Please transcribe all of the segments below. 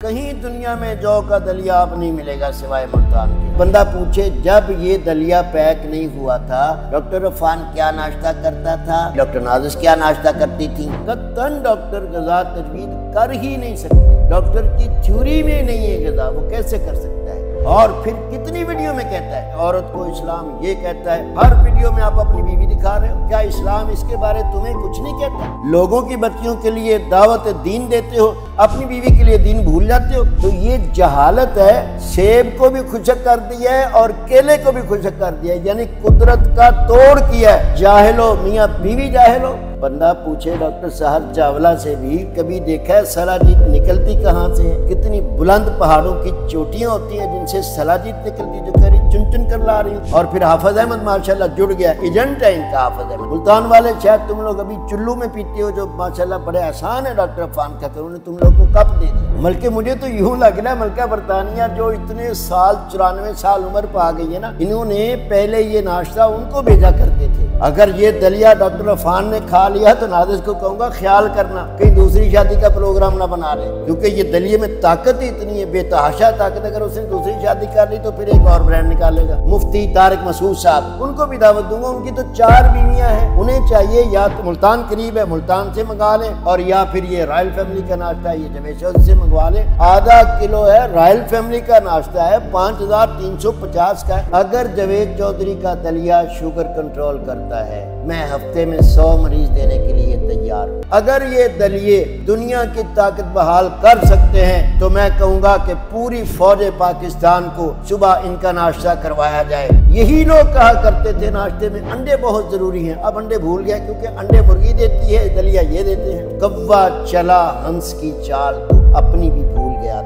کہیں دنیا میں جو کا دلیا اب نہیں ملے گا سوائے ملتان کے۔ بندہ پوچھے جب یہ دلیا پیک نہیں ہوا تھا ڈاکٹر عرفان کیا ناشتہ کرتا تھا، ڈاکٹر نازش کیا ناشتہ کرتی تھی؟ قطعاً ڈاکٹر غذا تجوید کر ہی نہیں سکتے، ڈاکٹر کی تھیوری میں نہیں ہے غذا، وہ کیسے کر سکتا ہے؟ اور پھر کتنی ویڈیو میں کہتا ہے عورت کو اسلام یہ کہتا ہے، ہر ویڈیو میں آپ اپنی بیوی دکھا رہے ہو، کیا اسلام اس کے بارے تمہیں کچھ نہیں کہتا؟ لوگوں کی بچیوں کے لیے دعوت دین دیتے ہو، اپنی بیوی کے لیے دین بھول جاتے ہو، تو یہ جہالت ہے۔ سیب کو بھی خشک کر دیا ہے اور کیلے کو بھی خشک کر دیا ہے، یعنی قدرت کا توڑ کیا ہے۔ جاہل ہو، میاں بیوی جاہل ہو۔ بندہ پوچھے ڈاکٹر صاحب چاولہ سے بھی کبھی دیکھا ہے سلاجید نکلتی کہاں سے ہے؟ کتنی بلند پہاڑوں کی چوٹیاں ہوتی ہیں جن سے سلاجید نکلتی، جو کہہ رہی چن چن کر لا رہی ہوں۔ اور پھر حافظ احمد ماشاءاللہ جڑ گیا، ایجنٹ ہے ان کا حافظ احمد۔ ملتان والے شاید تم لوگ ابھی چلو میں پیتے ہو جو ماشاءاللہ بڑے آسان ہے ڈاکٹر عرفان کا، انہوں نے تم لوگ کو کب دے دیا؟ ملکہ مجھے تو یوں لگ رہا ہے ملکہ برطانیہ جو اتنے سال 94 سال عمر پہ آ گئی ہے نا، انہوں نے پہلے یہ ناشتہ ان کو بھیجا کرتے تھے۔ اگر یہ دلیا ڈاکٹر عرفان نے کھا لیا تو نازش کو کہوں گا خیال کرنا کہیں دوسری شادی کا پروگرام نہ بنا لے، کیونکہ یہ دلیے میں طاقت ہی اتنی ہے، بے تحاشا طاقت۔ اگر اس نے دوسری شادی کر لی تو پھر ایک اور برانڈ نکالے گا۔ مفتی طارق مسعود صاحب، ان کو بھی دعوت دوں گا، ان کی تو 4 بیویاں ہیں، انہیں چاہیے یا تو ملتان قریب ہے ملتان سے منگوا لیں، اور یا پھر یہ رائل فیملی کا ناشتہ ہے یہ جوید چودھری سے منگوا لیں۔ آدھا کلو ہے رائل فیملی کا ناشتہ ہے 5350 کا ہے۔ اگر جوید چودھری کا دلیا شوگر کنٹرول کرتا ہے، میں ہفتے میں 100 مریض دینے کے لیے تیار ہوں۔ اگر یہ دلیے دنیا کی طاقت بحال کر سکتے ہیں تو میں کہوں گا کہ پوری فوج پاکستان کو صبح ان کا ناشتہ کروایا جائے۔ یہی لوگ کہا کرتے تھے ناشتے میں انڈے بہت ضروری ہیں، اب انڈے بھول گیا کیونکہ انڈے مرغی دیتی ہے، دلیا یہ دیتے ہیں۔ کوا چلا ہنس کی چال تو اپنی بھی بھول گیا۔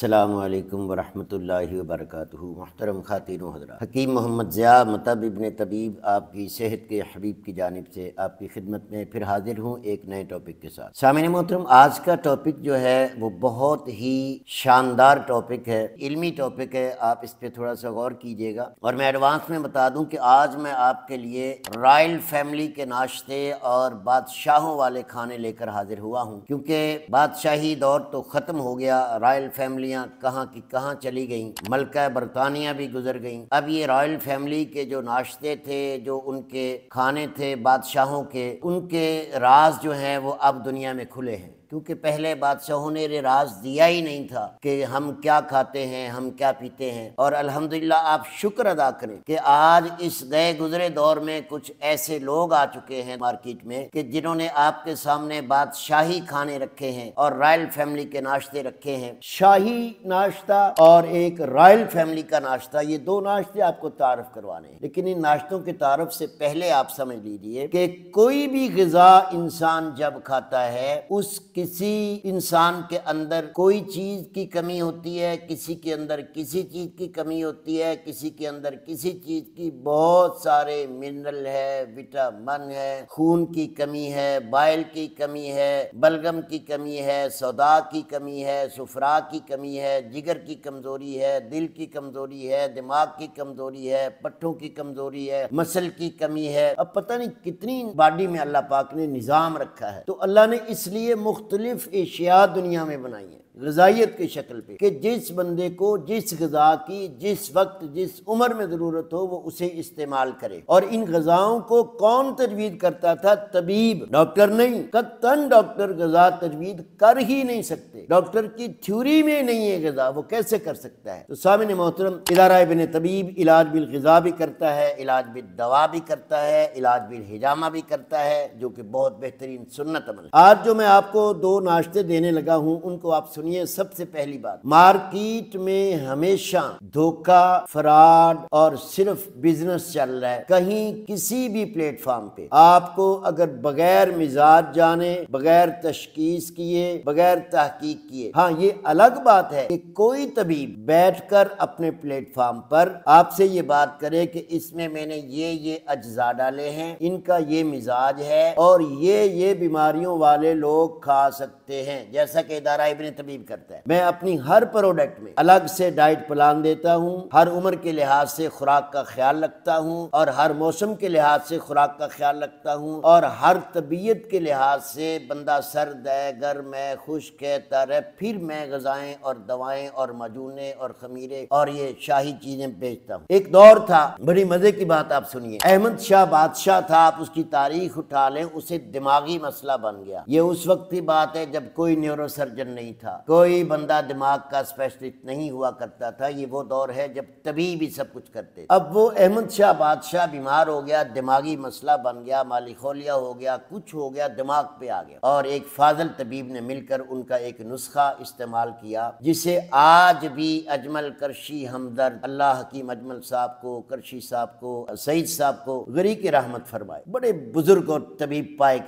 السلام علیکم ورحمۃ اللہ وبرکاتہ۔ محترم خواتین و حضرات، حکیم محمد ضیاء مطب ابن طبیب آپ کی صحت کے حبیب کی جانب سے آپ کی خدمت میں پھر حاضر ہوں ایک نئے ٹاپک کے ساتھ۔ سامعین محترم، آج کا ٹاپک جو ہے وہ بہت ہی شاندار ٹاپک ہے، علمی ٹاپک ہے، آپ اس پہ تھوڑا سا غور کیجیے گا۔ اور میں ایڈوانس میں بتا دوں کہ آج میں آپ کے لیے رائل فیملی کے ناشتے اور بادشاہوں والے کھانے لے کر حاضر ہوا ہوں، کیونکہ بادشاہی دور تو ختم ہو گیا، رائل فیملی کہاں کی کہاں چلی گئیں، ملکہ برطانیہ بھی گزر گئیں۔ اب یہ رائل فیملی کے جو ناشتے تھے، جو ان کے کھانے تھے بادشاہوں کے، ان کے راز جو ہیں وہ اب دنیا میں کھلے ہیں، کیونکہ پہلے بادشاہوں نے یہ راز دیا ہی نہیں تھا کہ ہم کیا کھاتے ہیں، ہم کیا پیتے ہیں۔ اور الحمدللہ آپ شکر ادا کریں کہ آج اس گئے گزرے دور میں کچھ ایسے لوگ آ چکے ہیں مارکیٹ میں کہ جنہوں نے آپ کے سامنے بادشاہی کھانے رکھے ہیں اور رائل فیملی کے ناشتے رکھے ہیں۔ شاہی ناشتہ اور ایک رائل فیملی کا ناشتہ، یہ 2 ناشتے آپ کو تعارف کروانے ہیں، لیکن ان ناشتوں کے تعارف سے پہلے آپ سمجھ لیجیے کہ کوئی بھی غذا انسان جب کھاتا ہے، اس کسی انسان کے اندر کوئی چیز کی کمی ہوتی ہے، کسی کے اندر کسی چیز کی کمی ہوتی ہے، کسی کے اندر کسی چیز کی، بہت سارے منرل ہے، وٹامن ہے، خون کی کمی ہے، بائل کی کمی ہے، بلغم کی کمی ہے، سودا کی کمی ہے، صفرا کی کمی ہے، جگر کی کمزوری ہے، دل کی کمزوری ہے، دماغ کی کمزوری ہے، پٹھوں کی کمزوری ہے، مسل کی کمی ہے۔ اب پتہ نہیں کتنی باڈی میں اللہ پاک نے نظام رکھا ہے، تو اللہ نے اس لیے مختلف اشیاء دنیا میں بنائی ہیں غذائیت کی شکل پہ، کہ جس بندے کو جس غذا کی جس وقت جس عمر میں ضرورت ہو وہ اسے استعمال کرے۔ اور ان غذاؤں کو کون تجوید کرتا تھا؟ طبیب، ڈاکٹر نہیں۔ قطعاً ڈاکٹر غذا تجوید کر ہی نہیں سکتے، ڈاکٹر کی تھیوری میں نہیں ہے غذا، وہ کیسے کر سکتا ہے؟ تو سامعین محترم، ادارہ ابن طبیب علاج بالغذا بھی کرتا ہے، علاج بالدوا بھی کرتا ہے، علاج بالحجامہ بھی کرتا ہے، جو کہ بہت بہترین سنت عمل ہے۔ آج جو میں آپ کو 2 ناشتے دینے لگا ہوں ان کو آپ سنیے۔ سب سے پہلی بات، مارکیٹ میں ہمیشہ دھوکہ، فراڈ اور صرف بزنس چل رہا ہے۔ کہیں کسی بھی پلیٹ فارم پہ آپ کو اگر بغیر مزاج جانے، بغیر تشخیص کیے، بغیر تحقیق کیے، ہاں یہ الگ بات ہے کہ کوئی طبیب بیٹھ کر اپنے پلیٹ فارم پر آپ سے یہ بات کرے کہ اس میں نے یہ اجزاء ڈالے ہیں، ان کا یہ مزاج ہے اور یہ بیماریوں والے لوگ کھا سکتے ہیں، جیسا کہ ادارہ ابن طبیب طبیب کرتا ہے۔ میں اپنی ہر پروڈکٹ میں الگ سے ڈائٹ پلان دیتا ہوں، ہر عمر کے لحاظ سے خوراک کا خیال رکھتا ہوں، اور ہر موسم کے لحاظ سے خوراک کا خیال رکھتا ہوں، اور ہر طبیعت کے لحاظ سے بندہ سرد ہے، گرم ہے، خشک ہے، تر ہے، پھر میں غذائیں اور دوائیں اور معجونیں اور خمیرے اور یہ شاہی چیزیں بیچتا ہوں۔ ایک دور تھا، بڑی مزے کی بات آپ سنیے، احمد شاہ بادشاہ تھا، آپ اس کی تاریخ اٹھا لیں، اسے دماغی مسئلہ بن گیا۔ یہ اس وقت کی بات ہے جب کوئی نیورو سرجن نہیں تھا، کوئی بندہ دماغ کا اسپیشلسٹ نہیں ہوا کرتا تھا۔ یہ وہ دور ہے جب طبیب ہی سب کچھ کرتے۔ اب وہ احمد شاہ بادشاہ بیمار ہو گیا، دماغی مسئلہ بن گیا، مالی خولیا ہو گیا، کچھ ہو گیا، دماغ پہ آ گیا، اور ایک فاضل طبیب نے مل کر ان کا ایک نسخہ استعمال کیا جسے آج بھی اجمل کرشی ہمدرد، اللہ حکیم اجمل صاحب کو، کرشی صاحب کو، سعید صاحب کو غری کی رحمت فرمائے، بڑے بزرگ اور طبیب پائے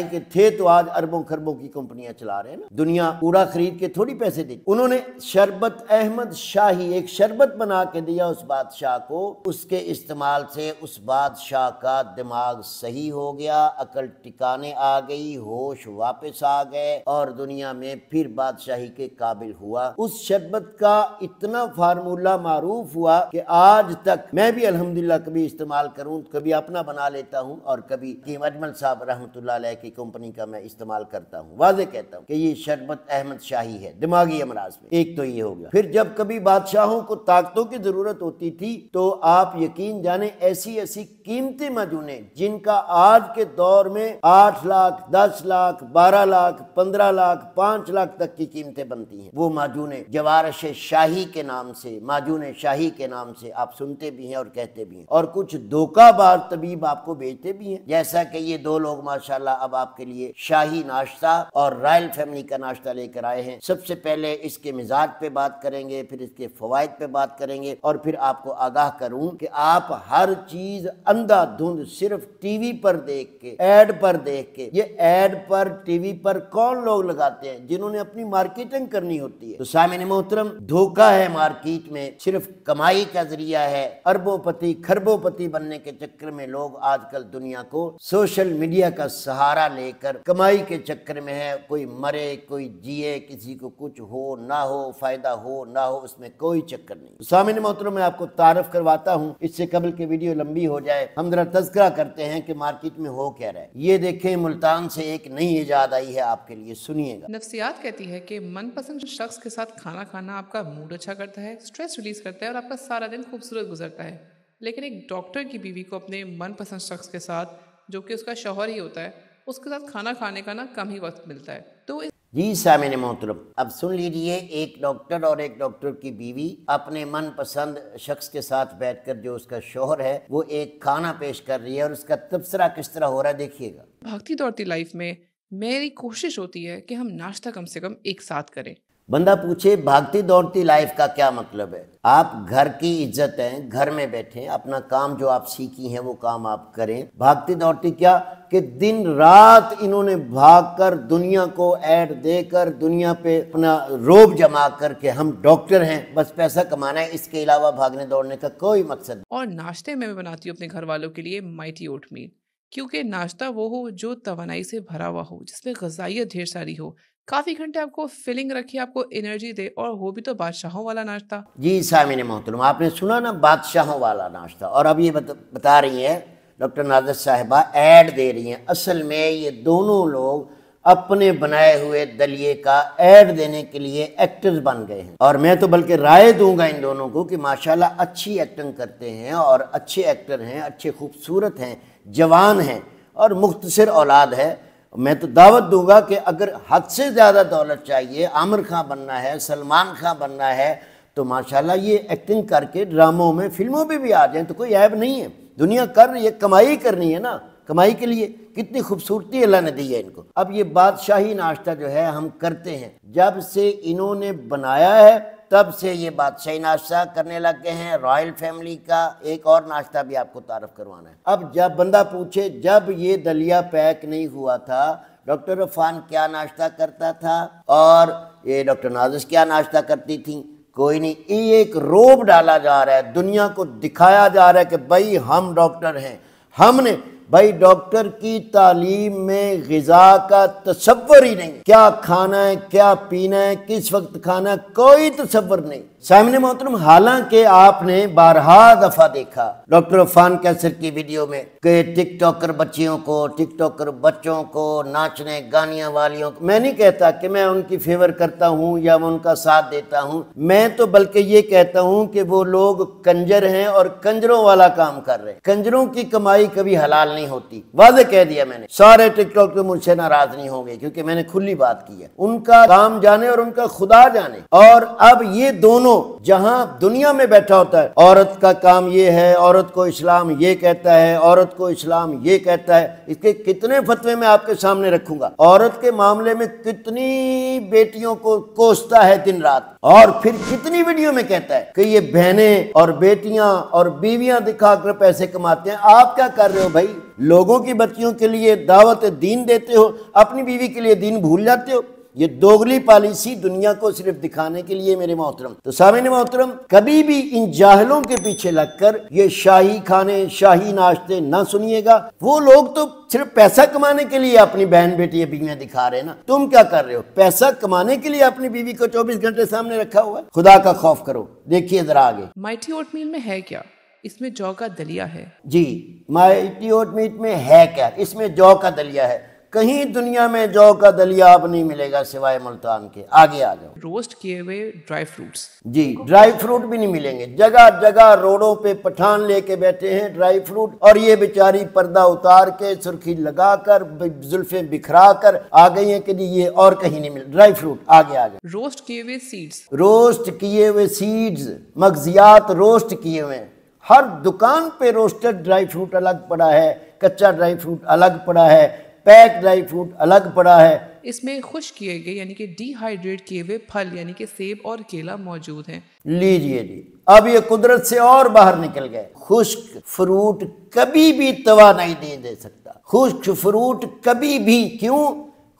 کے تھے تو آج اربوں خربوں کی کمپنیاں چلا رہے ہیں نا، دنیا پورا خرید کے تھوڑی پیسے دی۔ انہوں نے شربت احمد شاہی ایک شربت بنا کے دیا اس بادشاہ کو، اس کے استعمال سے اس بادشاہ کا دماغ صحیح ہو گیا، عقل ٹکانے آ گئی، ہوش واپس آ گئے، اور دنیا میں پھر بادشاہی کے قابل ہوا۔ اس شربت کا اتنا فارمولہ معروف ہوا کہ آج تک میں بھی الحمدللہ کبھی استعمال کروں، کبھی اپنا بنا لیتا ہوں، اور کبھی حکیم اجمل صاحب رحمۃ اللہ علیہ کی کمپنی کا میں استعمال کرتا ہوں۔ واضح کہتا ہوں کہ یہ شربت احمد شاہی ہے دماغی امراض میں۔ ایک تو یہ ہو گیا۔ پھر جب کبھی بادشاہوں کو طاقتوں کی ضرورت ہوتی تھی تو آپ یقین جانیں ایسی ایسی قیمتی معجونیں جن کا آج کے دور میں 8 لاکھ 10 لاکھ 12 لاکھ 15 لاکھ 5 لاکھ تک کی قیمتیں بنتی ہیں، وہ معجونیں جوارش شاہی کے نام سے، معجون شاہی کے نام سے آپ سنتے بھی ہیں اور کہتے بھی ہیں، اور کچھ دھوکہ باز طبیب آپ کو بیچتے بھی ہیں، جیسا کہ یہ دو لوگ ماشاءاللہ اب آپ کے لیے شاہی ناشتہ اور رائل فیملی کا ناشتہ لے کر آئے ہیں۔ سب سے پہلے اس کے مزاج پہ بات کریں گے، پھر اس کے فوائد پہ بات کریں گے، اور پھر آپ کو آگاہ کروں کہ آپ ہر چیز اندھا دھند صرف ٹی وی پر دیکھ کے، ایڈ پر دیکھ کے، یہ ایڈ پر ٹی وی پر کون لوگ لگاتے ہیں؟ جنہوں نے اپنی مارکیٹنگ کرنی ہوتی ہے۔ تو سامعین محترم، دھوکہ ہے مارکیٹ میں، صرف کمائی کا ذریعہ ہے، اربوں پتی کھربوں پتی بننے کے چکر میں لوگ آج کل دنیا کو سوشل میڈیا کا سہارا لے کر کمائی کے چکر میں ہے، کوئی مرے کوئی جیے، کسی کو کچھ ہو نہ ہو، فائدہ ہو نہ ہو، اس میں کوئی چکر نہیں۔ سامعین محترم، میں آپ کو تعارف کرواتا ہوں، اس سے قبل کہ ویڈیو لمبی ہو جائے ہم ذرا تذکرہ کرتے ہیں کہ مارکیٹ میں ہو کیا رہا ہے۔ یہ دیکھیں، ملتان سے ایک نئی ایجاد آئی ہے آپ کے لیے، سنیے گا۔ نفسیات کہتی ہے کہ من پسند شخص کے ساتھ کھانا کھانا آپ کا موڈ اچھا کرتا ہے، سٹریس ریلیز کرتا ہے اور آپ کا سارا دن خوبصورت گزرتا ہے۔ لیکن ایک ڈاکٹر کی بیوی کو اپنے من پسند شخص کے ساتھ، جو کہ اس کا شوہر ہی ہوتا ہے، اس کے ساتھ کھانا کھانے کا کم ہی وقت ملتا ہے۔ تو جی سامعین محترم، اب سن لیجئے، ایک ڈاکٹر اور ایک ڈاکٹر کی بیوی اپنے من پسند شخص کے ساتھ بیٹھ کر، جو اس کا شوہر ہے، وہ ایک کھانا پیش کر رہی ہے، اور اس کا تبصرہ کس طرح ہو رہا ہے دیکھیے گا۔ بھاگتی دوڑتی لائف میں میری کوشش ہوتی ہے کہ ہم ناشتہ کم سے کم ایک ساتھ کریں۔ بندہ پوچھے بھاگتی دوڑتی لائف کا کیا مطلب ہے؟ آپ گھر کی عزت ہیں، گھر میں بیٹھیں، اپنا کام جو آپ سیکھی ہیں وہ کام آپ کریں۔ بھاگتی دوڑتی کیا کہ دن رات انہوں نے بھاگ کر دنیا کو ایڈ دے کر دنیا پہ اپنا روب جما کر کے ہم ڈاکٹر ہیں، بس پیسہ کمانا ہے، اس کے علاوہ بھاگنے دوڑنے کا کوئی مقصد نہیں۔ اور ناشتے میں بناتی ہوں اپنے گھر والوں کے لیے مائٹی اوٹ میل، کیونکہ ناشتہ وہ ہو جو توانائی سے بھرا ہوا ہو، جس میں غذائیت ڈھیر ساری ہو، کافی گھنٹے آپ کو فلنگ رکھے، آپ کو انرجی دے، اور وہ بھی تو بادشاہوں والا ناشتہ۔ جی سامعین محترم، آپ نے سنا نا بادشاہوں والا ناشتہ، اور اب یہ بتا رہی ہیں ڈاکٹر نازش صاحبہ، ایڈ دے رہی ہیں۔ اصل میں یہ دونوں لوگ اپنے بنائے ہوئے دلیے کا ایڈ دینے کے لیے ایکٹرز بن گئے ہیں، اور میں تو بلکہ رائے دوں گا ان دونوں کو کہ ماشاءاللہ اچھی ایکٹنگ کرتے ہیں، اور اچھے ایکٹر ہیں، اچھے خوبصورت ہیں، جوان ہیں، اور مختصر اولاد ہے۔ میں تو دعوت دوں گا کہ اگر حد سے زیادہ دولت چاہیے، عامر خان بننا ہے، سلمان خان بننا ہے، تو ماشاءاللہ یہ ایکٹنگ کر کے ڈراموں میں، فلموں میں بھی آ جائیں تو کوئی عیب نہیں ہے۔ دنیا کر رہی ہے، کمائی کرنی ہے نا، کمائی کے لیے کتنی خوبصورتی اللہ نے دی ہے ان کو۔ اب یہ بادشاہی ناشتہ جو ہے ہم کرتے ہیں، جب سے انہوں نے بنایا ہے تب سے یہ بادشاہی ناشتہ کرنے لگ گئے ہیں۔ رائل فیملی کا ایک اور ناشتہ بھی آپ کو تعارف کروانا ہے۔ اب جب بندہ پوچھے جب یہ دلیا پیک نہیں ہوا تھا ڈاکٹر عفان کیا ناشتہ کرتا تھا اور یہ ڈاکٹر نازش کیا ناشتہ کرتی تھیں؟ کوئی نہیں۔ یہ ایک روب ڈالا جا رہا ہے، دنیا کو دکھایا جا رہا ہے کہ بھائی ہم ڈاکٹر ہیں، ہم نے بھائی ڈاکٹر کی تعلیم میں غذا کا تصور ہی نہیں، کیا کھانا ہے کیا پینا ہے کس وقت کھانا ہے، کوئی تصور نہیں۔ سامنے محترم، حالانکہ آپ نے بارہا دفعہ دیکھا ڈاکٹر عفان کیسر کی ویڈیو میں کہ ٹک ٹاکر بچیوں کو، ٹک ٹاکر بچوں کو، ناچنے گانیاں والیوں کو، میں نہیں کہتا کہ میں ان کی فیور کرتا ہوں یا میں ان کا ساتھ دیتا ہوں، میں تو بلکہ یہ کہتا ہوں کہ وہ لوگ کنجر ہیں اور کنجروں والا کام کر رہے ہیں۔ کنجروں کی کمائی کبھی حلال نہیں ہوتی، واضح کہہ دیا میں نے۔ سارے ٹک ٹاک پہ مجھ سے ناراض نہیں ہوں گے کیونکہ میں نے کھلی بات کی ہے، ان کا کام جانے اور ان کا خدا جانے۔ اور اب یہ دونوں جہاں دنیا میں بیٹھا ہوتا ہے، عورت کا کام یہ ہے، عورت کو اسلام یہ کہتا ہے، عورت کو اسلام یہ کہتا ہے، اس کے کتنے فتوے میں آپ کے سامنے رکھوں گا۔ عورت کے معاملے میں کتنی بیٹیوں کو کوستا ہے دن رات، اور پھر کتنی ویڈیو میں کہتا ہے کہ یہ بہنیں اور بیٹیاں اور بیویاں دکھا کر پیسے کماتے ہیں۔ آپ کیا کر رہے ہو بھائی؟ لوگوں کی بچیوں کے لیے دعوت دین دیتے ہو، اپنی بیوی کے لیے دین بھول جاتے ہو۔ یہ دوگلی پالیسی دنیا کو صرف دکھانے کے لیے میرے محترم۔ تو سامعین محترم، کبھی بھی ان جاہلوں کے پیچھے لگ کر یہ شاہی کھانے شاہی ناشتے نہ سنیے گا۔ وہ لوگ تو صرف پیسہ کمانے کے لیے اپنی بہن بیٹی بیویاں دکھا رہے ہیں نا، تم کیا کر رہے ہو؟ پیسہ کمانے کے لیے اپنی بیوی کو 24 گھنٹے سامنے رکھا ہوا ہے۔ خدا کا خوف کرو۔ دیکھیے ذرا آگے، مائٹی اوٹ میل میں ہے کیا؟ اس میں جو کا دلیا ہے۔ جی، مائٹی اوٹ میٹ میں ہے کیا؟ اس میں جو کا دلیا ہے۔ کہیں دنیا میں جو کا دلیا اب نہیں ملے گا سوائے ملتان کے۔ آگے آ جاؤ۔ روسٹ کیے ہوئے ڈرائی فروٹس، جی، ڈرائی فروٹ بھی نہیں ملیں گے۔ جگہ جگہ روڈوں پہ پٹھان لے کے بیٹھے ہیں ڈرائی فروٹ، اور یہ بیچاری پردہ اتار کے سرخی لگا کر زلفیں بکھرا کر آ گئی ہیں کہ جی یہ اور کہیں نہیں مل ڈرائی فروٹ۔ آگے آ جاؤ۔ روسٹ کیے ہوئے سیڈز، روسٹ کیے ہوئے سیڈز، مغزیات روسٹ کیے ہوئے ہیں۔ ہر دکان پہ روسٹڈ ڈرائی فروٹ الگ پڑا ہے، کچا ڈرائی فروٹ الگ پڑا ہے، پیک ڈرائی فروٹ الگ پڑا ہے۔ اس میں خشک کیے گئے یعنی کہ ڈی ہائیڈریٹ کیے ہوئے پھل یعنی کہ سیب اور کیلا موجود ہیں۔ لیجئے جی، اب یہ قدرت سے اور باہر نکل گئے۔ خشک فروٹ کبھی بھی توانائی دے سکتا، خشک فروٹ کبھی بھی۔ کیوں؟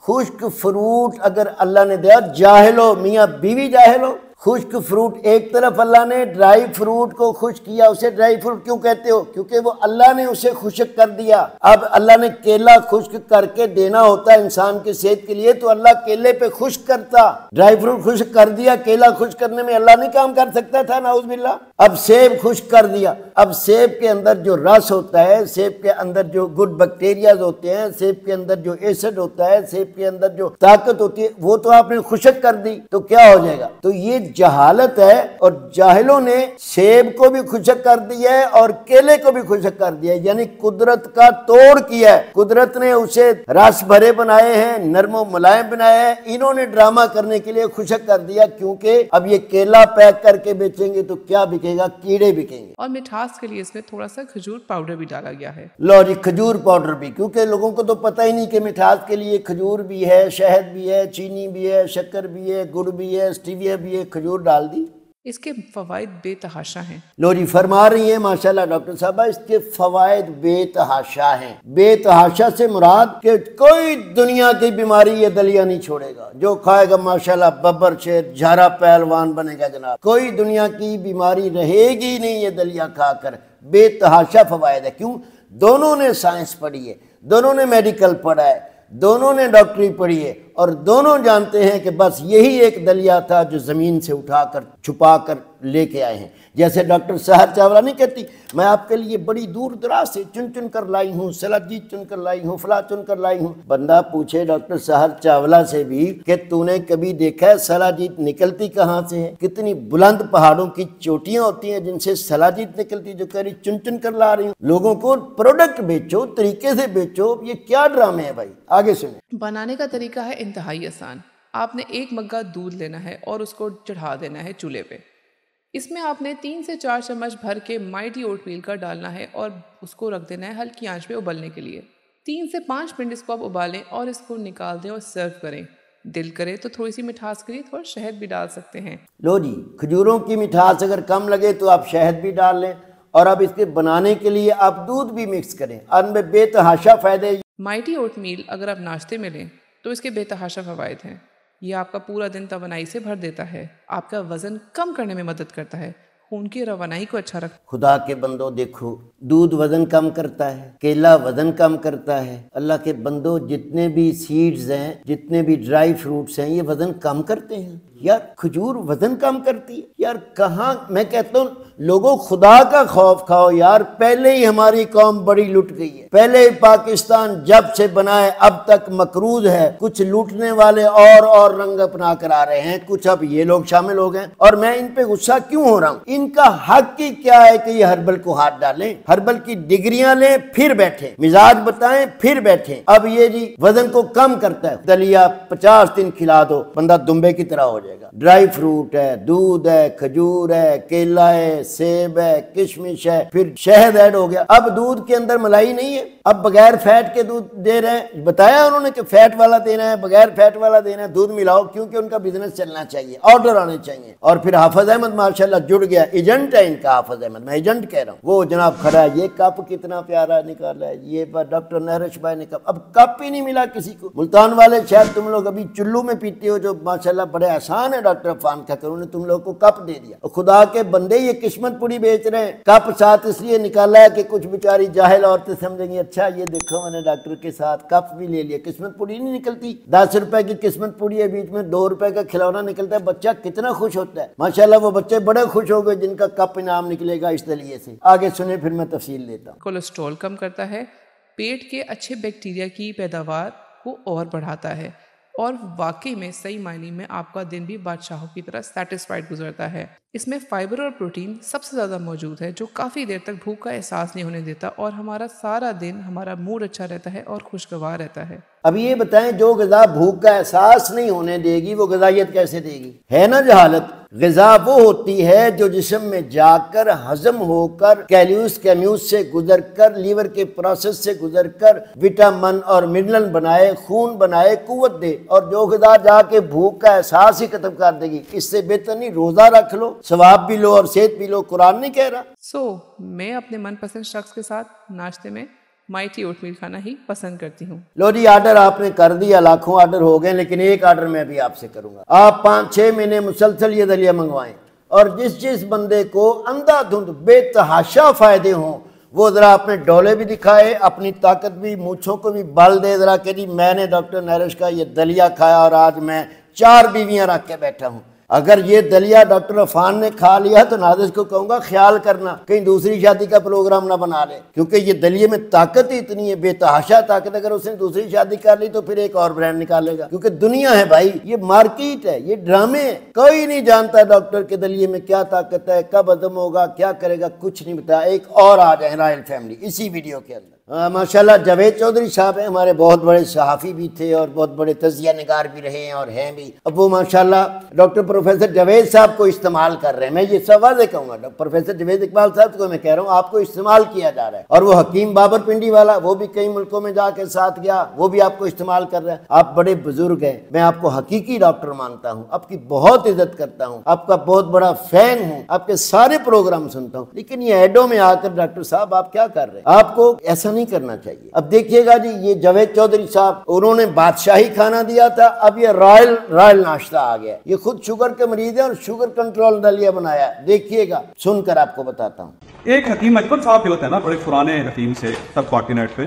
خشک فروٹ اگر اللہ نے دیا، جاہل ہو میاں بیوی جاہل ہو، خشک فروٹ ایک طرف اللہ نے ڈرائی فروٹ کو خشک کیا، اسے ڈرائی فروٹ کیوں کہتے ہو؟ کیونکہ وہ اللہ نے اسے خشک کر دیا۔ اب اللہ نے کیلا خشک کر کے دینا ہوتا ہے انسان کی صحت کے لیے، تو اللہ کیلے پہ خشک کرتا، ڈرائی فروٹ خشک کر دیا۔ کیلا خشک کرنے میں اللہ نہیں کام کر سکتا تھا؟ نعوذ باللہ۔ اب سیب خشک کر دیا۔ اب سیب کے اندر جو رس ہوتا ہے، سیب کے اندر جو گڈ بیکٹیریاز ہوتے ہیں، سیب کے اندر جو ایسڈ ہوتا ہے، سیب کے اندر جو طاقت ہوتی ہے، وہ تو آپ نے خشک کر دی، تو کیا ہو جائے گا؟ تو یہ جہالت ہے، اور جاہلوں نے سیب کو بھی خشک کر دیا ہے اور کیلے کو بھی خشک کر دیا ہے، یعنی قدرت کا توڑ کیا ہے۔ قدرت نے اسے رس بھرے بنائے ہیں، نرم و ملائم بنائے ہیں، انہوں نے ڈرامہ کرنے کے لیے خشک کر دیا، کیونکہ اب یہ کیلا پیک کر کے بیچیں گے تو کیا بکے گا؟ کیڑے بکیں گے۔ اور مٹھاس کے لیے اس میں تھوڑا سا کھجور پاؤڈر بھی ڈالا گیا ہے۔ لو جی، کھجور پاؤڈر بھی، کیونکہ لوگوں کو تو پتہ ہی نہیں کہ مٹھاس کے لیے کھجور بھی ہے، شہد بھی ہے، چینی بھی ہے، شکر بھی ہے، گڑ بھی ہے، اسٹیویا بھی ہے، کھجور ڈال دی۔ اس کے فوائد بے تحاشا ہیں۔ لو جی، فرما رہی ہیں ماشاءاللہ ڈاکٹر صاحبہ، اس کے فوائد بے تحاشا ہیں۔ بے تحاشا سے مراد کہ کوئی دنیا کی بیماری یہ دلیا نہیں چھوڑے گا، جو کھائے گا ماشاءاللہ ببر شیر جھارا پہلوان بنے گا جناب۔ کوئی دنیا کی بیماری رہے گی نہیں یہ دلیا کھا کر۔ بے تحاشا فوائد ہے۔ کیوں؟ دونوں نے سائنس پڑھی ہے، دونوں نے میڈیکل پڑھا ہے، دونوں نے ڈاکٹری پڑھی ہے، اور دونوں جانتے ہیں کہ بس یہی ایک دلیا تھا جو زمین سے اٹھا کر چھپا کر لے کے آئے ہیں۔ جیسے ڈاکٹر سحر چاولہ نہیں کہتی میں آپ کے لیے بڑی دور دراز سے چن چن کر لائی ہوں، سلاجیت چن کر لائی ہوں، فلاں چن کر لائی ہوں۔ بندہ پوچھے ڈاکٹر سحر چاولہ سے بھی کہ تو نے کبھی دیکھا ہے سلاجیت نکلتی کہاں سے ہے؟ کتنی بلند پہاڑوں کی چوٹیاں ہوتی ہیں جن سے سلاجیت نکلتی، جو کہہ رہی چن چن کر لا رہی ہوں۔ لوگوں کو پروڈکٹ بیچو، طریقے سے بیچو، یہ کیا ڈرامے ہیں بھائی؟ آگے سنیں۔ بنانے کا طریقہ ہے انتہائی آسان۔ آپ نے ایک مگہ دودھ لینا ہے اور اس کو چڑھا دینا ہے چولہے پہ۔ اس میں آپ نے 3 سے 4 چمچ بھر کے مائٹی اوٹ میل کا ڈالنا ہے اور اس کو رکھ دینا ہے ہلکی آنچ پہ ابلنے کے لیے۔ 3 سے 5 منٹ اس کو آپ ابالیں اور اس کو نکال دیں اور سرو کریں۔ دل کرے تو تھوڑی سی مٹھاس کے لیے تھوڑا شہد بھی ڈال سکتے ہیں۔ لو جی، کھجوروں کی مٹھاس اگر کم لگے تو آپ شہد بھی ڈال لیں، اور اب اس کے بنانے کے لیے آپ دودھ بھی مکس کریں، اور ان میں بے تحاشا فائدے۔ مائٹی اوٹ میل اگر آپ ناشتے میں لیں تو اس کے بے تحاشا فوائد ہیں۔ یہ آپ کا پورا دن توانائی سے بھر دیتا ہے، آپ کا وزن کم کرنے میں مدد کرتا ہے، خون کی روانائی کو اچھا رکھتا خدا کے بندو دیکھو، دودھ وزن کم کرتا ہے، کیلا وزن کم کرتا ہے، اللہ کے بندو جتنے بھی سیڈز ہیں، جتنے بھی ڈرائی فروٹس ہیں، یہ وزن کم کرتے ہیں۔ یار کھجور وزن کم کرتی ہے، یار کہاں، میں کہتا ہوں لوگوں خدا کا خوف کھاؤ یار، پہلے ہی ہماری قوم بڑی لٹ گئی ہے، پہلے ہی پاکستان جب سے بنا ہے اب تک مقروض ہے، کچھ لوٹنے والے اور رنگ اپنا کر آ رہے ہیں، کچھ اب یہ لوگ شامل ہو گئے، اور میں ان پہ غصہ کیوں ہو رہا ہوں؟ ان کا حق ہی کیا ہے کہ یہ ہربل کو ہاتھ ڈالیں، ہربل کی ڈگریاں لیں پھر بیٹھیں، مزاج بتائیں پھر بیٹھیں۔ اب یہ جی وزن کو کم کرتا ہے، دلیا 50 دن کھلا دو بندہ دمبے کی طرح ہو جائے گا، ڈرائی فروٹ ہے، دودھ ہے، کھجور ہے، کیلا ہے، سیب ہے، کشمش ہے، پھر شہد ایڈ ہو گیا۔ اب دودھ کے اندر ملائی نہیں ہے، اب بغیر فیٹ کے دودھ دے رہے ہیں، بتایا انہوں نے کہ فیٹ والا دینا ہے، بغیر فیٹ والا دینا ہے، دودھ ملاؤ، کیونکہ ان کا بزنس چلنا چاہیے، آرڈر آنے چاہیے۔ اور پھر حافظ احمد ماشاءاللہ جڑ گیا، ایجنٹ ہے ان کا حافظ احمد، میں ایجنٹ کہہ رہا ہوں، وہ جناب کھڑا ہے، یہ کپ کتنا پیارا نکالا ہے، یہ ڈاکٹر نہرش بھائی نے کپ، اب کپ ہی نہیں ملا کسی کو۔ ملتان والے شاید تم لوگ ابھی چلو میں پیتے ہو، جو ماشاءاللہ بڑے آسان ہے ڈاکٹر عفان کا، انہوں نے تم لوگ کو کپ دے دیا۔ خدا کے بندے یہ قسمت پوری بیچ رہے ہیں، کپ ساتھ اس لیے نکالا ہے کہ کچھ بیچاری جاہل عورتیں سمجھیں گی اچھا یہ دیکھو میں نے ڈاکٹر کے ساتھ کپ بھی لے لیا۔ قسمت پوری نہیں نکلتی، 10 روپے کی قسمت پوری ہے، بیچ میں 2 روپے کا کھلونا نکلتا ہے، بچہ کتنا خوش ہوتا ہے ماشاءاللہ، وہ بچے بڑے خوش ہو گئے جن کا کپ انعام نکلے گا اس دلیے سے۔ آگے سنیں پھر میں تفصیل دیتا ہوں۔ کولیسٹرول کم کرتا ہے، پیٹ کے اچھے بیکٹیریا کی پیداوار کو اور بڑھاتا ہے، اور واقعی میں صحیح معنی میں آپ کا دن بھی بادشاہوں کی طرح سیٹسفائیڈ گزرتا ہے۔ اس میں فائبر اور پروٹین سب سے زیادہ موجود ہے، جو کافی دیر تک بھوک کا احساس نہیں ہونے دیتا، اور ہمارا سارا دن ہمارا موڈ اچھا رہتا ہے اور خوشگوار رہتا ہے۔ اب یہ بتائیں جو غذا بھوک کا احساس نہیں ہونے دے گی وہ غذائیت کیسے دے گی؟ ہے نا جہالت۔ غذا وہ ہوتی ہے جو جسم میں جا کر ہضم ہو کر کیمیوس سے گزر کر لیور کے پروسیس سے گزر کر وٹامن اور منرل بنائے، خون بنائے، قوت دے، اور جو غذا جا کے بھوک کا احساس ہی ختم کر دے گی، اس سے بہتر نہیں روزہ رکھ لو، ثواب بھی لو اور صحت بھی لو، قرآن نہیں کہہ رہا۔ میں اپنے من پسند شخص کے ساتھ ناشتے میں مائٹی اوٹ میل کھانا ہی پسند کرتی ہوں۔ لو جی آرڈر آپ نے کر دیا، لاکھوں آرڈر ہو گئے، لیکن ایک آرڈر میں بھی آپ سے کروں گا، آپ 5-6 مہینے مسلسل یہ دلیہ منگوائیں، اور جس بندے کو اندھا دھند بے تحاشا فائدے ہوں وہ ذرا اپنے ڈولے بھی دکھائے، اپنی طاقت بھی، مونچھوں کو بھی بل دے، ذرا کہ جی میں نے ڈاکٹر نہرش کا یہ دلیہ کھایا اور آج میں 4 بیویاں رکھ کے بیٹھا ہوں۔ اگر یہ دلیہ ڈاکٹر عفان نے کھا لیا تو ناظر کو کہوں گا خیال کرنا کہیں دوسری شادی کا پروگرام نہ بنا لے، کیونکہ یہ دلیے میں طاقت ہی اتنی ہے، بے تحاشا طاقت۔ اگر اس نے دوسری شادی کر لی تو پھر ایک اور برانڈ نکالے گا، کیونکہ دنیا ہے بھائی، یہ مارکیٹ ہے، یہ ڈرامے ہیں، کوئی نہیں جانتا ڈاکٹر کے دلیے میں کیا طاقت ہے، کب ہضم ہوگا، کیا کرے گا، کچھ نہیں بتایا۔ ایک اور آ جائیں رائل فیملی اسی ویڈیو کے اندر۔ ماشاءاللہ جاوید چودھری صاحب ہیں، ہمارے بہت بڑے صحافی بھی تھے اور بہت بڑے تجزیہ نگار بھی رہے ہیں اور ہیں بھی۔ اب وہ ماشاءاللہ ڈاکٹر پروفیسر جاوید صاحب کو استعمال کر رہے ہیں، میں یہ سب واضح کہوں گا، پروفیسر جاوید اقبال صاحب کو میں کہہ رہا ہوں آپ کو استعمال کیا جا رہا ہے، اور وہ حکیم بابر پنڈی والا وہ بھی کئی ملکوں میں جا کے ساتھ گیا، وہ بھی آپ کو استعمال کر رہا ہے۔ آپ بڑے بزرگ ہیں، میں آپ کو حقیقی ڈاکٹر مانتا ہوں، آپ کی بہت عزت کرتا ہوں، آپ کا بہت بڑا فین ہوں، آپ کے سارے پروگرام سنتا ہوں، لیکن یہ ایڈوں میں آ کر ڈاکٹر صاحب آپ کیا کر رہے ہیں؟ آپ کو ایسا نہیں کرنا چاہیے۔ اب دیکھیے گا جی یہ جاوید چودھری صاحب انہوں نے بادشاہی کھانا دیا تھا، اب یہ رائل ناشتہ آ گیا، یہ خود شوگر کے مریض ہیں اور شوگر کنٹرول دلیہ بنایا، دیکھیے گا، سن کر آپ کو بتاتا ہوں۔ ایک حکیم اکبر صاحب ہوتے ہیں نا، بڑے پرانے حکیم سے سب کانٹیننٹ پہ،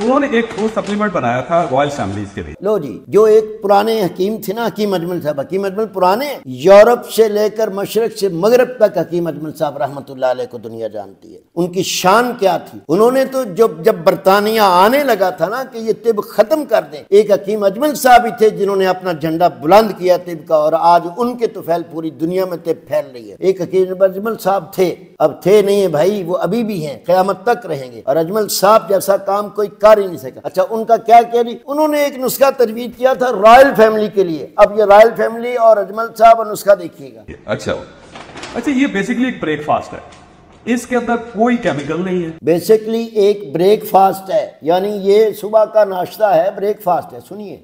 انہوں نے ایک فوڈ سپلیمنٹ بنایا تھا رائل فیملیز کے لیے۔ لو جی جو ایک پرانے حکیم تھے نا حکیم اجمل صاحب، حکیم اجمل پرانے یورپ سے لے کر مشرق سے مغرب تک حکیم اجمل صاحب رحمۃ اللہ علیہ کو دنیا جانتی ہے، ان کی شان کیا تھی۔ انہوں نے تو جب برطانیہ آنے لگا تھا نا کہ یہ طب ختم کر دیں، ایک حکیم اجمل صاحب ہی تھے جنہوں نے اپنا جھنڈا بلند کیا طب کا، اور آج ان کے طفیل پوری دنیا میں طب پھیل رہی ہے۔ ایک حکیم اجمل صاحب تھے، اب تھے نہیں ہیں بھائی، وہ ابھی بھی ہیں، قیامت تک رہیں گے، اور اجمل صاحب جیسا کام کوئی کر ہی نہیں سکا۔ اچھا ان کا کیا کیا جی، انہوں نے ایک نسخہ تجویز کیا تھا رائل فیملی کے لیے۔ اب یہ رائل فیملی اور اجمل صاحب اور نسخہ دیکھیے گا۔ اچھا یہ بیسیکلی ایک بریک فاسٹ ہے، اس کے اندر کوئی کیمیکل نہیں ہے، بیسیکلی ایک بریک فاسٹ ہے، یعنی یہ صبح کا ناشتہ ہے، بریک فاسٹ ہے۔ سنیے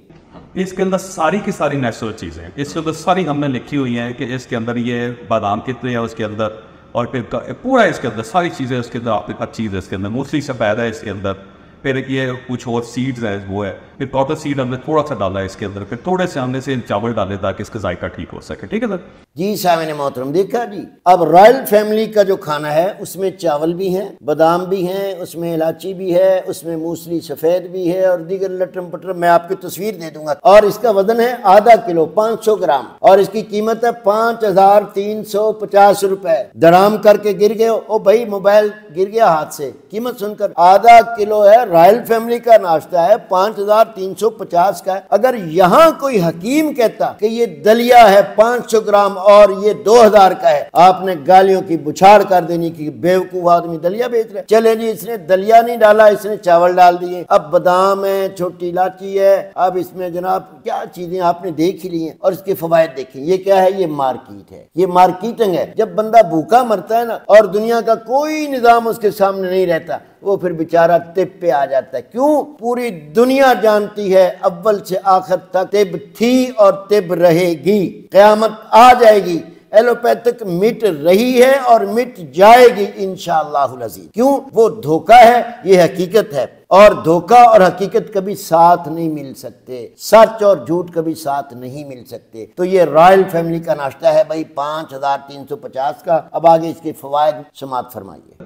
اس کے اندر ساری کی ساری نیچرل چیزیں ہیں، اس کے اندر ساری ہم نے لکھی ہوئی ہیں کہ اس کے اندر یہ بادام کتنے ہیں اس کے اندر، اور پھر پورا اس کے اندر ساری چیزیں اس کے اندر، آپ ہر چیز اس کے اندر موسلی سے پیدا ہے اس کے اندر، پھر یہ کچھ اور سیڈز ہیں وہ ہے, پھر کاٹن سیڈ ہم نے تھوڑا سا ڈالا ہے اس کے اندر, پھر تھوڑے سے ہم نے سے چاول ڈالے تاکہ اس کا ذائقہ ٹھیک ہو سکے. ٹھیک ہے سر جی سامعین محترم, دیکھا جی اب رائل فیملی کا جو کھانا ہے اس میں چاول بھی ہیں, بادام بھی ہیں, اس میں الائچی بھی ہے, اس میں موسلی سفید بھی ہے اور دیگر لٹرم پٹرم, میں آپ کی تصویر دے دوں گا. اور اس کا وزن ہے آدھا کلو 500 گرام اور اس کی قیمت ہے 5350 روپے. درام کر کے گر گئے او بھائی, موبائل گر گیا ہاتھ سے, قیمت سن کر آدھا کلو ہے, رائل فیملی کا ناشتہ ہے, 5350 کا ہے. اگر یہاں کوئی حکیم کہتا کہ یہ دلیا ہے 500 گرام اور یہ 2000 کا ہے, آپ نے گالیوں کی بچھاڑ کر دینی کہ بیوقوف آدمی دلیا بیچ رہے. چلے جی, اس نے دلیا نہیں ڈالا, اس نے چاول ڈال دیے. اب بادام ہے, چھوٹی الائچی ہے, اب اس میں جناب کیا چیزیں آپ نے دیکھ ہی لی ہیں اور اس کے فوائد دیکھیں. یہ کیا ہے, یہ مارکیٹ ہے, یہ مارکیٹنگ ہے. جب بندہ بھوکا مرتا ہے نا اور دنیا کا کوئی نظام اس کے سامنے نہیں رہتا, وہ پھر بیچارہ طب پہ آ جاتا ہے. کیوں؟ پوری دنیا جانتی ہے اول سے آخر تک طب تھی اور طب رہے گی, قیامت آ جائے گی. ایلوپیتھک مٹ رہی ہے اور مٹ جائے گی انشاءاللہ العزیز. کیوں؟ وہ دھوکہ ہے, یہ حقیقت ہے. اور دھوکہ اور حقیقت کبھی ساتھ نہیں مل سکتے, سچ اور جھوٹ کبھی ساتھ نہیں مل سکتے. تو یہ رائل فیملی کا ناشتہ ہے بھائی 5350 کا. اب آگے اس کے فوائد سماعت فرمائیے.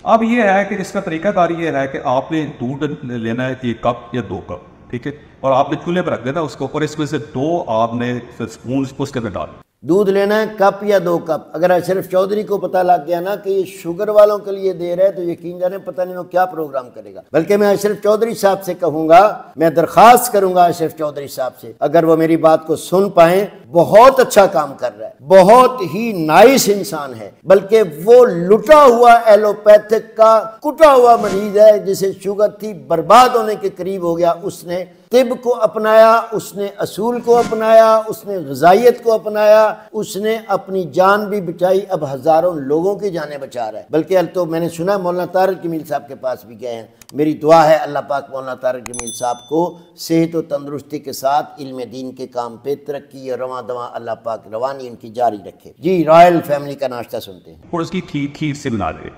اب یہ ہے کہ اس کا طریقہ کار یہ ہے کہ آپ نے دودھ لینا ہے 1 کپ یا 2 کپ, ٹھیک ہے, اور آپ نے چولہے پہ رکھ دینا اس کو, اور اس میں سے 2 آپ نے اسپون اس کے اندر ڈال. دودھ لینا ہے کپ یا 2 کپ. اگر اشرف چودھری کو پتہ لگ گیا نا کہ یہ شوگر والوں کے لیے دے رہے تو یقین جانے پتہ نہیں وہ کیا پروگرام کرے گا. بلکہ میں اشرف چودھری صاحب سے کہوں گا, میں درخواست کروں گا اشرف چودھری صاحب سے, اگر وہ میری بات کو سن پائیں, بہت اچھا کام کر رہا ہے, بہت ہی نائس انسان ہے, بلکہ وہ لٹا ہوا ایلوپیتھک کا کٹا ہوا مریض ہے جسے شوگر تھی, برباد ہونے کے قریب ہو گیا. اس نے طب کو اپنایا, اس نے اصول کو اپنایا, اس نے غذائیت کو اپنایا, اس نے اپنی جان بھی بچائی, اب ہزاروں لوگوں کی جانیں بچا رہا ہے. بلکہ تو میں نے سنا مولانا طارق جمیل صاحب کے پاس بھی گئے ہیں. میری دعا ہے اللہ پاک مولانا طارق جمیل صاحب کو صحت و تندرستی کے ساتھ علم دین کے کام پہ ترقی اور رواں دواں اللہ پاک روانی ان کی جاری رکھے. جی رائل فیملی کا ناشتہ سنتے ہیں. اور اس کی کھیر سے بنا دیں,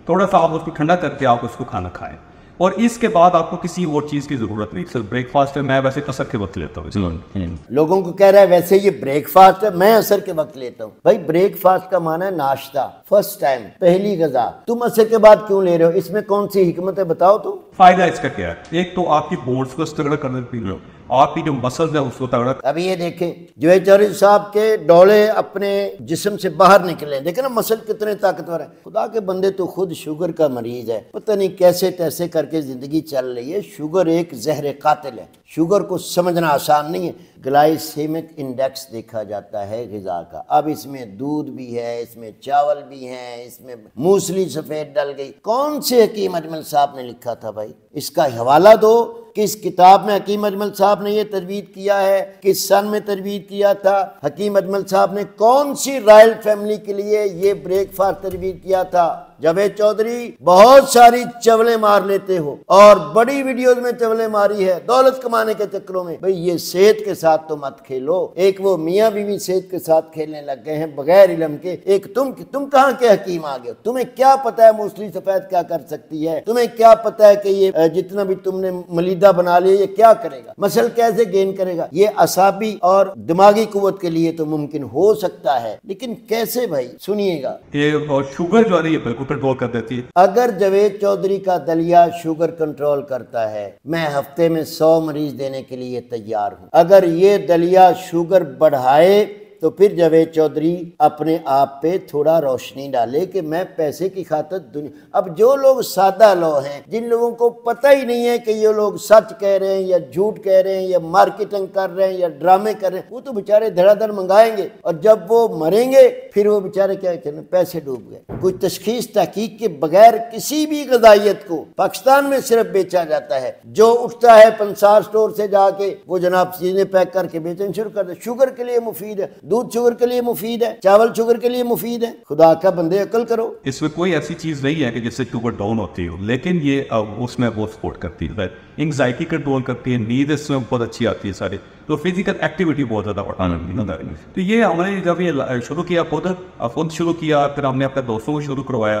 تھوڑا سا آپ اس کو ٹھنڈا کر کے آپ اس کو کھانا کھائیں, اور اس کے بعد آپ کو کسی اور چیز کی ضرورت نہیں. صرف بریک فاسٹ ہے, میں ویسے عصر کے وقت لیتا ہوں. لوگوں کو کہہ رہا ہے ویسے یہ بریک فاسٹ ہے, میں عصر کے وقت لیتا ہوں. بھائی بریک فاسٹ کا معنی ہے ناشتہ, فرسٹ ٹائم, پہلی غذا. تم عصر کے بعد کیوں لے رہے ہو؟ اس میں کون سی حکمت ہے بتاؤ تو. فائدہ اس کا کیا ہے؟ ایک تو آپ کی بونز کو تگڑا کرنے پی لو, آپ کی جو مسلز ہیں اس کو تگڑا. ابھی یہ دیکھیں جوید چودھری صاحب کے ڈولے اپنے جسم سے باہر نکلے, دیکھیں نا مسل کتنے طاقتور ہے. خدا کے بندے تو خود شوگر کا مریض ہے, پتہ نہیں کیسے تیسے کر کے زندگی چل رہی ہے. شوگر ایک زہر قاتل ہے, شوگر کو سمجھنا آسان نہیں ہے. گلائسیمک انڈیکس دیکھا جاتا ہے غذا کا. اب اس میں دودھ بھی ہے, اس میں چاول بھی ہیں, اس میں موسلی سفید ڈل گئی. کون سے حکیم اجمل صاحب نے لکھا تھا بھائی؟ اس کا حوالہ دو. کس کتاب میں حکیم اجمل صاحب نے یہ تجوید کیا ہے, کس سن میں تجوید کیا تھا؟ حکیم اجمل صاحب نے کون سی رائل فیملی کے لیے یہ بریک فاسٹ تجوید کیا تھا؟ جاوید چودھری بہت ساری چولیں مار لیتے ہو اور بڑی ویڈیوز میں چولیں ماری ہے دولت کمانے کے چکروں میں. بھئی یہ صحت کے ساتھ تو مت کھیلو. ایک وہ میاں بیوی صحت کے ساتھ کھیلنے لگ گئے ہیں بغیر علم کے. ایک تم کہاں کے حکیم آ گئے ہو؟ تمہیں کیا پتہ ہے موسلی سفید کیا کر سکتی ہے؟ تمہیں کیا پتہ ہے کہ یہ جتنا بھی تم نے ملیدہ بنا لیا یہ کیا کرے گا؟ مسل کیسے گین کرے گا؟ یہ اعصابی اور دماغی قوت کے لیے تو ممکن ہو سکتا ہے, لیکن کیسے بھائی؟ سنیے گا. یہ شوگر جو ہے یہ بالکل کنٹرول کر دیتی ہے. اگر جاوید چودھری کا دلیا شوگر کنٹرول کرتا ہے, میں ہفتے میں 100 مریض دینے کے لیے تیار ہوں. اگر یہ دلیا شوگر بڑھائے تو پھر جاوید چودھری اپنے آپ پہ تھوڑا روشنی ڈالے کہ میں پیسے کی خاطر دنیا. اب جو لوگ سادہ لوگ ہیں, جن لوگوں کو پتہ ہی نہیں ہے کہ یہ لوگ سچ کہہ رہے ہیں یا جھوٹ کہہ رہے ہیں یا مارکیٹنگ کر رہے ہیں یا ڈرامے کر رہے ہیں, وہ تو بیچارے دھڑا دھڑ منگائیں گے اور جب وہ مریں گے پھر وہ بیچارے کیا کہتے ہیں, پیسے ڈوب گئے. کوئی تشخیص تحقیق کے بغیر کسی بھی غذائیت کو پاکستان میں صرف بیچا جاتا ہے. جو اٹھتا ہے پنسار سٹور سے جا کے وہ جناب چیزیں پیک کر کے بیچنا شروع کر دے. شوگر کے لیے مفید ہے, دودھ شوگر کے لیے مفید ہے, چاول شوگر کے لیے مفید ہے. خدا کا بندے عقل کرو. اس میں کوئی ایسی چیز نہیں ہے کہ جس سے شوگر ڈاؤن ہوتی ہو, لیکن یہ اس میں بہت سپورٹ کرتی ہے, انگزائٹی کنٹرول کرتی ہے, نیند اس میں بہت اچھی آتی ہے ساری, تو فزیکل ایکٹیویٹی بہت زیادہ بڑھانا. تو یہ ہم نے جب یہ شروع کیا خود شروع کیا, پھر ہم نے اپنے دوستوں کو شروع کروایا,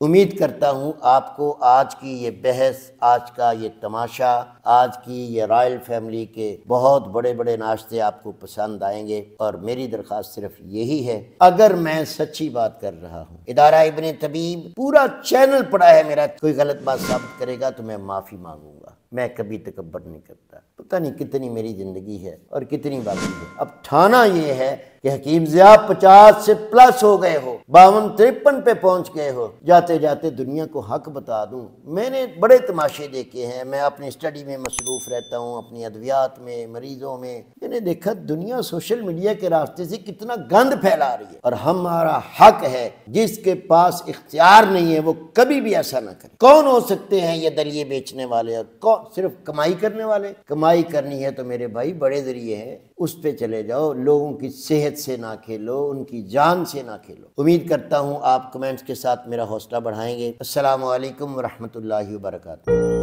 امید کرتا ہوں آپ کو آج کی یہ بحث، آج کا یہ تماشا، آج کی یہ رائل فیملی کے بہت بڑے بڑے ناشتے آپ کو پسند آئیں گے، اور میری درخواست صرف یہی ہے، اگر میں سچی بات کر رہا ہوں، ادارہ ابن طبیب پورا چینل پڑا ہے میرا، کوئی غلط بات ثابت کرے گا تو میں معافی مانگوں گا، میں کبھی تکبر نہیں کرتا، پتہ نہیں کتنی میری زندگی ہے اور کتنی باقی ہے۔ اب ٹھانا یہ ہے کہ حکیم ضیاء 50 سے پلس ہو گئے ہو، 52-53 پہ پہنچ گئے ہو، جاتے جاتے دنیا کو حق بتا دوں، میں نے بڑے تماشے دیکھے ہیں، میں اپنی اسٹڈی میں مصروف رہتا ہوں، اپنی ادویات میں، مریضوں میں، میں نے دیکھا دنیا سوشل میڈیا کے راستے سے کتنا گند پھیلا رہی ہے، اور ہمارا حق ہے، جس کے پاس اختیار نہیں ہے وہ کبھی بھی ایسا نہ کرے۔ کون ہو سکتے ہیں یہ دلیے بیچنے والے، اور کون صرف کمائی کرنے والے؟ کمائی کرنی ہے تو میرے بھائی بڑے ذریعے ہیں، اس پہ چلے جاؤ، لوگوں کی صحت سے نہ کھیلو، ان کی جان سے نہ کھیلو۔ امید کرتا ہوں آپ کمنٹس کے ساتھ میرا حوصلہ بڑھائیں گے۔ السلام علیکم ورحمۃ اللہ وبرکاتہ۔